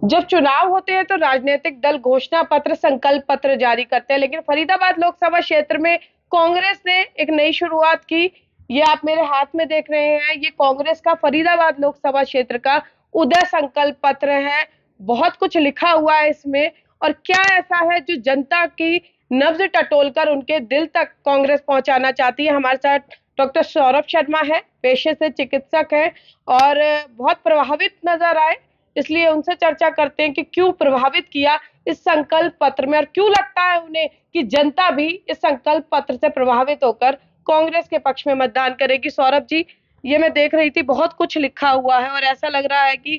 जब चुनाव होते हैं तो राजनीतिक दल घोषणा पत्र, संकल्प पत्र जारी करते हैं, लेकिन फरीदाबाद लोकसभा क्षेत्र में कांग्रेस ने एक नई शुरुआत की। ये आप मेरे हाथ में देख रहे हैं, ये कांग्रेस का फरीदाबाद लोकसभा क्षेत्र का उदय संकल्प पत्र है। बहुत कुछ लिखा हुआ है इसमें। और क्या ऐसा है जो जनता की नब्ज टटोलकर उनके दिल तक कांग्रेस पहुंचाना चाहती है? हमारे साथ डॉक्टर सौरभ शर्मा है, पेशे से चिकित्सक है और बहुत प्रभावित नजर आए, इसलिए उनसे चर्चा करते हैं कि क्यों प्रभावित किया इस संकल्प पत्र में और क्यों लगता है उन्हें कि जनता भी इस संकल्प पत्र से प्रभावित होकर कांग्रेस के पक्ष में मतदान करेगी। सौरभ जी, ये मैं देख रही थी, बहुत कुछ लिखा हुआ है और ऐसा लग रहा है कि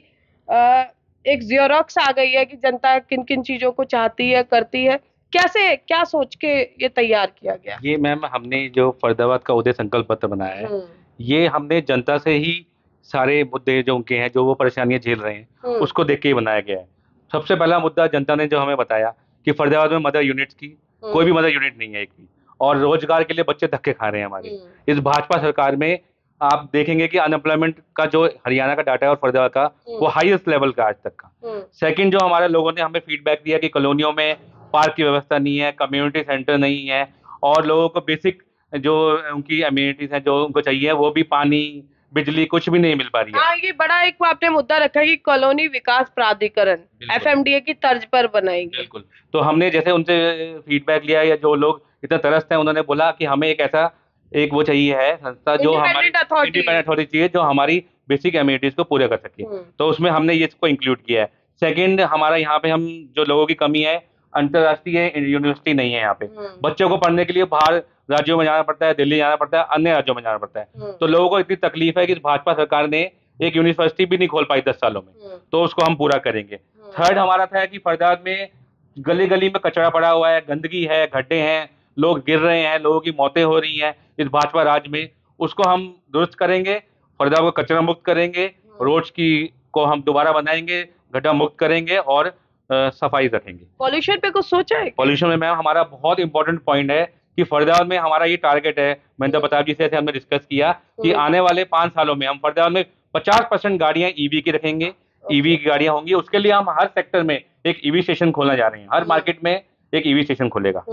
एक ज़ेरोक्स आ गई है कि जनता किन किन चीजों को चाहती है, करती है। कैसे, क्या सोच के ये तैयार किया गया? ये मैम, हमने जो फरीदाबाद का उदय संकल्प पत्र बनाया है, ये हमने जनता से ही सारे मुद्दे जो उनके हैं, जो वो परेशानियां झेल रहे हैं, उसको देख के ही बनाया गया है। सबसे पहला मुद्दा जनता ने जो हमें बताया कि फरीदाबाद में मदर यूनिट्स की कोई भी मदर यूनिट नहीं है एक भी, और रोजगार के लिए बच्चे धक्के खा रहे हैं हमारे इस भाजपा सरकार में। आप देखेंगे कि अनएम्प्लॉयमेंट का जो हरियाणा का डाटा है और फरीदाबाद का, वो हाईएस्ट लेवल का आज तक का। सेकंड, जो हमारे लोगों ने हमें फीडबैक दिया कि कॉलोनियों में पार्क की व्यवस्था नहीं है, कम्युनिटी सेंटर नहीं है, और लोगों को बेसिक जो उनकी अम्यूनिटीज हैं जो उनको चाहिए, वो भी पानी, बिजली कुछ भी नहीं मिल पा रही है। हाँ, ये बड़ा एक आपने मुद्दा रखा है कि कॉलोनी विकास प्राधिकरण एफएमडीए की तर्ज पर बनाएंगे। बिल्कुल। तो हमने जैसे उनसे फीडबैक लिया, या जो लोग इतना तरसते हैं, उन्होंने बोला कि हमें एक ऐसा एक वो चाहिए है संस्था जो हमारी इंडिपेंडेंट अथॉरिटी चाहिए, जो हमारी बेसिक एमिनिटीज को पूरा कर सके। तो उसमें हमने ये इसको इंक्लूड किया है। सेकंड, हमारा यहाँ पे हम जो लोगों की कमी है, अंतर्राष्ट्रीय यूनिवर्सिटी नहीं है यहाँ पे। बच्चों को पढ़ने के लिए बाहर राज्यों में जाना पड़ता है, दिल्ली जाना पड़ता है, अन्य राज्यों में जाना पड़ता है। तो लोगों को इतनी तकलीफ है कि भाजपा सरकार ने एक यूनिवर्सिटी भी नहीं खोल पाई 10 सालों में, तो उसको हम पूरा करेंगे। थर्ड हमारा था कि फरीदाबाद में गली गली में कचरा पड़ा हुआ है, गंदगी है, गड्ढे हैं, लोग गिर रहे हैं, लोगों की मौतें हो रही हैं इस भाजपा राज में, उसको हम दुरुस्त करेंगे। फरीदाबाद को कचरा मुक्त करेंगे, रोड्स की को हम दोबारा बनाएंगे, गड्ढा मुक्त करेंगे और सफाई रखेंगे। पॉल्यूशन पे कुछ सोचा है? पॉल्यूशन में मैम हमारा बहुत इंपॉर्टेंट पॉइंट है कि फरीदाबाद में हमारा ये टारगेट है, महेंद्र प्रताप जी से हमने डिस्कस किया कि आने वाले 5 सालों में हम फरीदाबाद में 50% गाड़ियां ईवी की रखेंगे, ईवी की गाड़ियां होंगी। उसके लिए हम हर सेक्टर में एक ईवी स्टेशन खोलने जा रहे हैं, हर मार्केट में एक ईवी स्टेशन खुलेगा।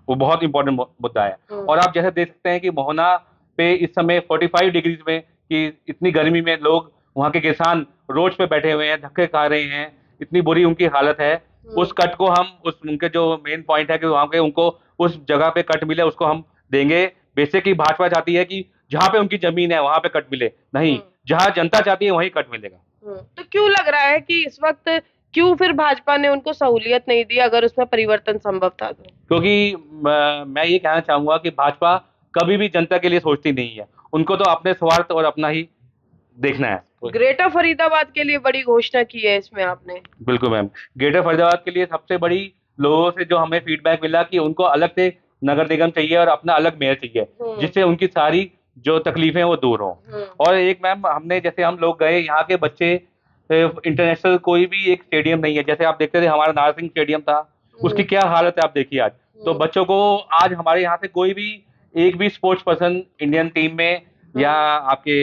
वो बहुत इंपॉर्टेंट मुद्दा है। और आप जैसे देख सकते हैं कि मोहना पे इस समय 45 डिग्रीज में, कि इतनी गर्मी में लोग, वहाँ के किसान रोड पे बैठे हुए हैं, धक्के खा रहे हैं, इतनी बुरी उनकी हालत है। उस कट को हम, उस उनके जो मेन पॉइंट है कि वहाँ पे उनको उस जगह पे कट मिले, उसको हम देंगे। बेसिकली भाजपा चाहती है कि जहाँ पे उनकी जमीन है वहां पे कट मिले, नहीं, जहाँ जनता चाहती है वहीं कट मिलेगा। तो क्यों लग रहा है कि इस वक्त क्यों फिर भाजपा ने उनको सहूलियत नहीं दी, अगर उसमें परिवर्तन संभव था तो? क्योंकि मैं ये कहना चाहूंगा कि भाजपा कभी भी जनता के लिए सोचती नहीं है, उनको तो अपने स्वार्थ और अपना ही देखना है। ग्रेटर फरीदाबाद के लिए बड़ी घोषणा की है इसमें आपने? बिल्कुल मैम, ग्रेटर फरीदाबाद के लिए सबसे बड़ी लोगों से जो हमें फीडबैक मिला कि उनको अलग से नगर निगम चाहिए और अपना अलग मेयर चाहिए, जिससे उनकी सारी जो तकलीफें वो दूर हों। और एक मैम, हमने जैसे हम लोग गए, यहाँ के बच्चे इंटरनेशनल कोई भी एक स्टेडियम नहीं है, जैसे आप देखते थे हमारा नार सिंह स्टेडियम था, उसकी क्या हालत है आप देखिए आज। तो बच्चों को आज हमारे यहाँ से कोई भी एक भी स्पोर्ट्स पर्सन इंडियन टीम में या आपके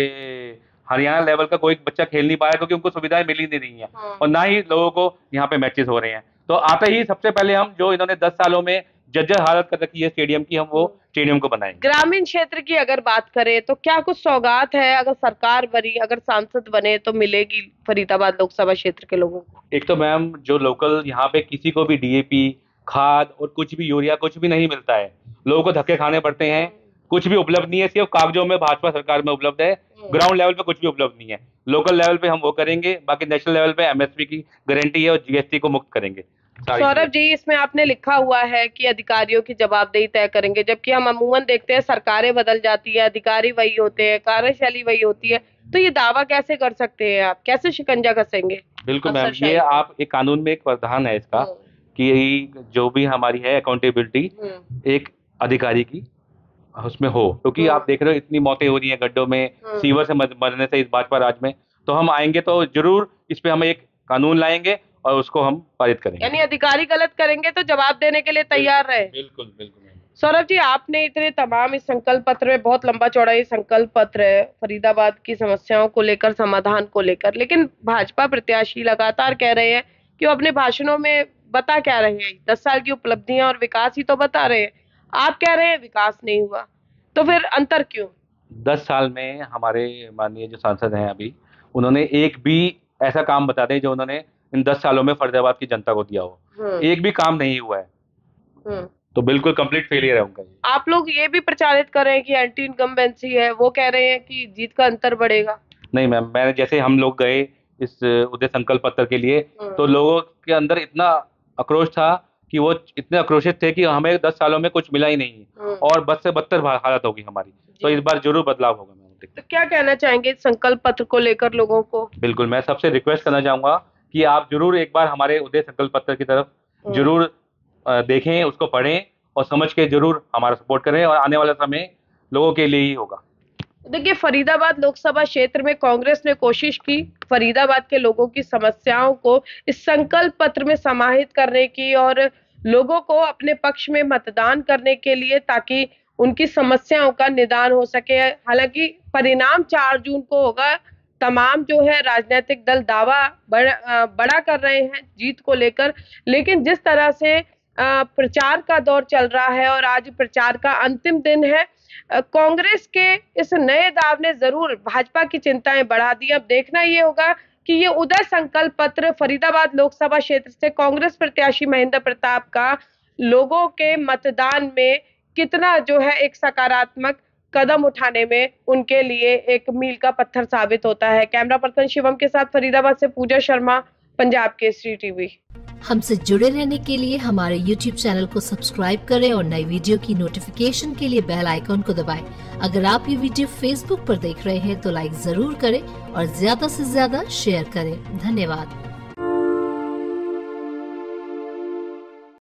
हरियाणा लेवल का कोई बच्चा खेल नहीं पाया, क्योंकि उनको सुविधाएं मिली नहीं रही हैं, और ना ही लोगों को यहाँ पे मैचेस हो रहे हैं। तो आते ही सबसे पहले हम, जो इन्होंने 10 सालों में जर्जर हालत कर रखी है स्टेडियम की, हम वो स्टेडियम को बनाएंगे। ग्रामीण क्षेत्र की अगर बात करें तो क्या कुछ सौगात है, अगर सरकार बनी, अगर सांसद बने तो मिलेगी फरीदाबाद लोकसभा क्षेत्र के लोगों को? एक तो मैम, जो लोकल यहाँ पे किसी को भी डीएपी, खाद और कुछ भी यूरिया कुछ भी नहीं मिलता है, लोगों को धक्के खाने पड़ते हैं, कुछ भी उपलब्ध नहीं है, सिर्फ कागजों में भाजपा सरकार में उपलब्ध है, ग्राउंड लेवल पे कुछ भी उपलब्ध नहीं है। लोकल लेवल पे हम वो करेंगे, बाकी नेशनल लेवल पे एमएसपी की गारंटी है और जीएसटी को मुक्त करेंगे। सौरभ जी, इसमें आपने लिखा हुआ है कि अधिकारियों की जवाबदेही तय करेंगे, जबकि हम अमूमन देखते हैं सरकारें बदल जाती है, अधिकारी वही होते हैं, कार्यशैली वही होती है, तो ये दावा कैसे कर सकते हैं आप, कैसे शिकंजा कसेंगे? बिल्कुल मैम, ये आप एक कानून में एक प्रावधान है इसका कि जो भी हमारी है अकाउंटेबिलिटी एक अधिकारी की उसमें हो, क्योंकि आप देख रहे हो इतनी मौतें हो रही हैं गड्ढों में, सीवर से मरने से इस भाजपा राज में। तो हम आएंगे तो जरूर इस पे हम एक कानून लाएंगे और उसको हम पारित करेंगे। यानी अधिकारी गलत करेंगे तो जवाब देने के लिए तैयार रहे। बिल्कुल बिल्कुल। सौरभ जी, आपने इतने तमाम इस संकल्प पत्र में, बहुत लंबा चौड़ा ये संकल्प पत्र है फरीदाबाद की समस्याओं को लेकर, समाधान को लेकर, लेकिन भाजपा प्रत्याशी लगातार कह रहे हैं कि वो अपने भाषणों में बता क्या रहे हैं, 10 साल की उपलब्धियां और विकास ही तो बता रहे हैं। आप कह रहे हैं विकास नहीं हुआ, तो फिर अंतर क्यों? 10 साल में हमारे माननीय जो सांसद हैं अभी, उन्होंने एक भी ऐसा काम बता दें जो उन्होंने इन 10 सालों में फरीदाबाद की जनता को दिया हो। एक भी काम नहीं हुआ है, तो बिल्कुल कंप्लीट फेलियर है उनका। आप लोग ये भी प्रचारित कर रहे हैं कि एंटी इनकम्बेंसी है, वो कह रहे हैं कि जीत का अंतर बढ़ेगा। नहीं मैम, मैं जैसे हम लोग गए इस उदय संकल्प पत्र के लिए, तो लोगों के अंदर इतना आक्रोश था कि वो इतने आक्रोशित थे कि हमें 10 सालों में कुछ मिला ही नहीं और बद से बदतर हालत होगी हमारी। तो इस बार जरूर बदलाव होगा। तो क्या कहना चाहेंगे संकल्प पत्र को लेकर लोगों को? बिल्कुल, मैं सबसे रिक्वेस्ट करना चाहूंगा कि आप जरूर एक बार हमारे उदय संकल्प पत्र की तरफ जरूर देखें, उसको पढ़ें और समझ के जरूर हमारा सपोर्ट करें, और आने वाला समय लोगों के लिए ही होगा। देखिए, फरीदाबाद लोकसभा क्षेत्र में कांग्रेस ने कोशिश की फरीदाबाद के लोगों की समस्याओं को इस संकल्प पत्र में समाहित करने की और लोगों को अपने पक्ष में मतदान करने के लिए, ताकि उनकी समस्याओं का निदान हो सके। हालांकि परिणाम 4 जून को होगा। तमाम जो है राजनीतिक दल दावा बड़ा कर रहे हैं जीत को लेकर, लेकिन जिस तरह से प्रचार का दौर चल रहा है और आज प्रचार का अंतिम दिन है, कांग्रेस के इस नए दाव ने जरूर भाजपा की चिंताएं बढ़ा दी। अब देखना ये होगा कि ये उदय संकल्प पत्र फरीदाबाद लोकसभा क्षेत्र से कांग्रेस प्रत्याशी महेंद्र प्रताप का लोगों के मतदान में कितना जो है एक सकारात्मक कदम उठाने में उनके लिए एक मील का पत्थर साबित होता है। कैमरा पर्सन शिवम के साथ फरीदाबाद से पूजा शर्मा, पंजाब केसरी टीवी। हमसे जुड़े रहने के लिए हमारे YouTube चैनल को सब्सक्राइब करें और नई वीडियो की नोटिफिकेशन के लिए बेल आइकॉन को दबाएं। अगर आप ये वीडियो Facebook पर देख रहे हैं तो लाइक जरूर करें और ज्यादा से ज्यादा शेयर करें। धन्यवाद।